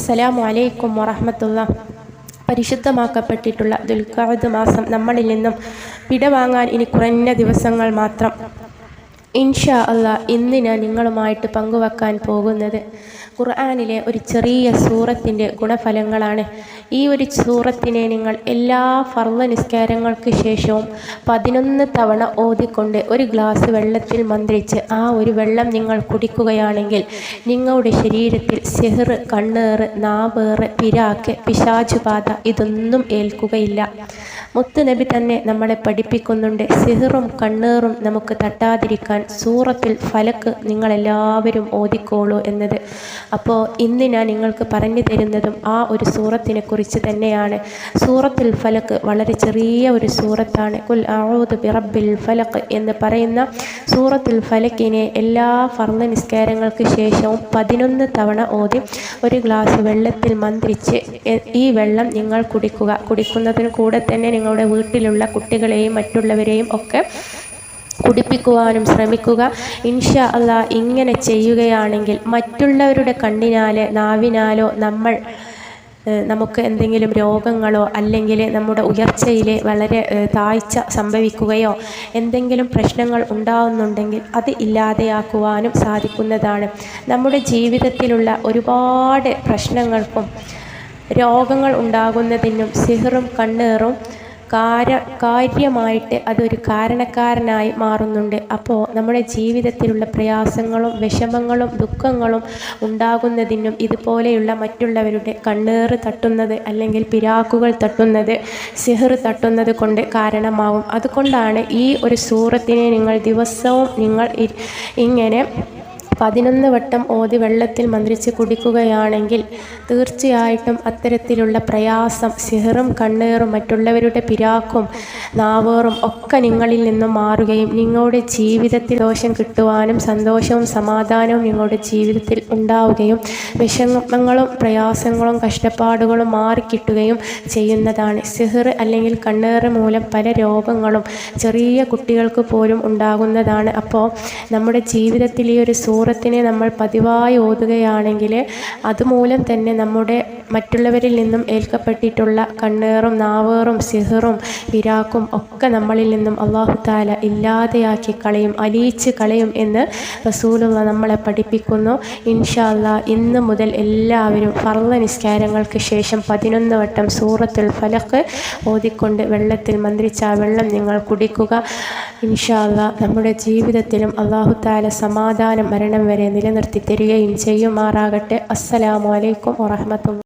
അസ്സലാമു അലൈക്കും വറഹ്മത്തുള്ളാഹി. പരിശുദ്ധമാക്കപ്പെട്ടിട്ടുള്ള ദുൽഖഅദ് മാസം നമ്മളിൽ നിന്നും വിടവാങ്ങാൻ ഇനി കുറഞ്ഞ ദിവസങ്ങൾ മാത്രം. ഇൻഷാ അല്ലാഹ് ഇന്ന് ഞാൻ നിങ്ങളുമായിട്ട് പങ്കുവെക്കാൻ പോകുന്നത് ഖുർആനിലെ ഒരു ചെറിയ സൂറത്തിൻ്റെ ഗുണഫലങ്ങളാണ്. ഈ ഒരു സൂറത്തിനെ നിങ്ങൾ എല്ലാ ഫർള് നിസ്കാരങ്ങൾക്ക് ശേഷവും 11 തവണ ഓതിക്കൊണ്ട് ഒരു ഗ്ലാസ് വെള്ളത്തിൽ മന്ത്രിച്ച് ആ ഒരു വെള്ളം നിങ്ങൾ കുടിക്കുകയാണെങ്കിൽ നിങ്ങളുടെ ശരീരത്തിൽ സിഹ്ർ, കണ്ണേറ്, നാവേറ്, പിരാക്ക്, പിശാചുബാധ ഇതൊന്നും ഏൽക്കുകയില്ല. മുത്തുനബി തന്നെ നമ്മളെ പഠിപ്പിക്കുന്നുണ്ട്, സിഹ്റും കണ്ണേറും നമുക്ക് തട്ടാതിരിക്കാൻ സൂറത്തുൽ ഫലക്ക് നിങ്ങളെല്ലാവരും ഓതിക്കോളൂ എന്നത്. അപ്പോൾ ഇന്ന് ഞാൻ നിങ്ങൾക്ക് പറഞ്ഞു തരുന്നതും ആ ഒരു സൂറത്തിനെ കുറിച്ച് തന്നെയാണ്. സൂറത്തുൽ ഫലക്ക് വളരെ ചെറിയ ഒരു സൂറത്താണ്. ഖുൽ അഊദു ബിറബ്ബിൽ ഫലഖ് എന്ന് പറയുന്ന സൂറത്തുൽ ഫലക്കിനെ എല്ലാ ഫർള് നിസ്കാരങ്ങൾക്ക് ശേഷവും 11 തവണ ഓതി ഒരു ഗ്ലാസ് വെള്ളത്തിൽ മന്ത്രിച്ച് ഈ വെള്ളം നിങ്ങൾ കുടിക്കുന്നതിന് കൂടെ തന്നെ നിങ്ങളുടെ വീട്ടിലുള്ള കുട്ടികളെയും മറ്റുള്ളവരെയും ഒക്കെ കുടിപ്പിക്കുവാനും ശ്രമിക്കുക. ഇൻഷാ അല്ലാഹ് ഇങ്ങനെ ചെയ്യുകയാണെങ്കിൽ മറ്റുള്ളവരുടെ കണ്ണിനാലോ നാവിനാലോ നമുക്ക് എന്തെങ്കിലും രോഗങ്ങളോ അല്ലെങ്കിൽ നമ്മുടെ ഉയർച്ചയിൽ വളരെ താഴ്ച സംഭവിക്കുകയോ എന്തെങ്കിലും പ്രശ്നങ്ങൾ ഉണ്ടാകുന്നുണ്ടെങ്കിൽ അത് ഇല്ലാതെയാക്കുവാനും സാധിക്കുന്നതാണ്. നമ്മുടെ ജീവിതത്തിലുള്ള ഒരുപാട് പ്രശ്നങ്ങൾക്കും രോഗങ്ങൾ ഉണ്ടാകുന്നതിനും സിഹ്റും കണ്ണേറും കാര്യമായിട്ട് അതൊരു കാരണക്കാരനായി മാറുന്നുണ്ട്. അപ്പോൾ നമ്മുടെ ജീവിതത്തിലുള്ള പ്രയാസങ്ങളും വിഷമങ്ങളും ദുഃഖങ്ങളും ഉണ്ടാകുന്നതിനും ഇതുപോലെയുള്ള മറ്റുള്ളവരുടെ കണ്ണേറ് തട്ടുന്നത് അല്ലെങ്കിൽ പിരാക്കുകൾ തട്ടുന്നത്, സിഹ്ർ തട്ടുന്നത് കൊണ്ട് കാരണമാവും. അതുകൊണ്ടാണ് ഈ ഒരു സൂറത്തിനെ നിങ്ങൾ ദിവസവും നിങ്ങൾ ഇങ്ങനെ 11 വട്ടം ഓതി വെള്ളത്തിൽ മന്ത്രിച്ച് കുടിക്കുകയാണെങ്കിൽ തീർച്ചയായിട്ടും അത്തരത്തിലുള്ള പ്രയാസം, സിഹ്റും കണ്ണേറും മറ്റുള്ളവരുടെ പിരാക്കും നാവേറും ഒക്കെ നിങ്ങളിൽ നിന്നും മാറുകയും നിങ്ങളുടെ ജീവിതത്തിൽ ദോഷം കിട്ടുവാനും സന്തോഷവും സമാധാനവും നിങ്ങളുടെ ജീവിതത്തിൽ ഉണ്ടാവുകയും വിഷമങ്ങളും പ്രയാസങ്ങളും കഷ്ടപ്പാടുകളും മാറിക്കിട്ടുകയും ചെയ്യുന്നതാണ്. സിഹ്ർ അല്ലെങ്കിൽ കണ്ണേറ് മൂലം പല രോഗങ്ങളും ചെറിയ കുട്ടികൾക്ക് പോലും ഉണ്ടാകുന്നതാണ്. അപ്പോൾ നമ്മുടെ ജീവിതത്തിൽ ഈ ഒരു സൂറത്തിനെ നമ്മൾ പതിവായി ഓതുകയാണെങ്കിൽ അതുമൂലം തന്നെ നമ്മുടെ മറ്റുള്ളവരിൽ നിന്നും ഏൽക്കപ്പെട്ടിട്ടുള്ള കണ്ണേറും നാവേറും സിഹ്റും പിരാക്കും ഒക്കെ നമ്മളിൽ നിന്നും അല്ലാഹു തആല ഇല്ലാതെയാക്കി കളയും, അലിയിച്ച് കളയും എന്ന് റസൂലുള്ളാഹി നമ്മളെ പഠിപ്പിക്കുന്നു. ഇൻഷാ അല്ലാഹ് ഇന്ന് മുതൽ എല്ലാവരും ഫർള് നിസ്കാരങ്ങൾക്ക് ശേഷം 11 വട്ടം സൂറത്തുൽ ഫലഖ് ഓതിക്കൊണ്ട് വെള്ളത്തിൽ മന്ത്രിച്ച ആ വെള്ളം നിങ്ങൾ കുടിക്കുക. ഇൻഷാ അല്ലാഹ് നമ്മുടെ ജീവിതത്തിലും അല്ലാഹു തആല സമാധാനം മരണം വരെ നിലനിർത്തി തരികയും ചെയ്യുമാറാകട്ടെ. അസ്സലാമു അലൈക്കും വറഹ്മത്തുള്ളാഹി.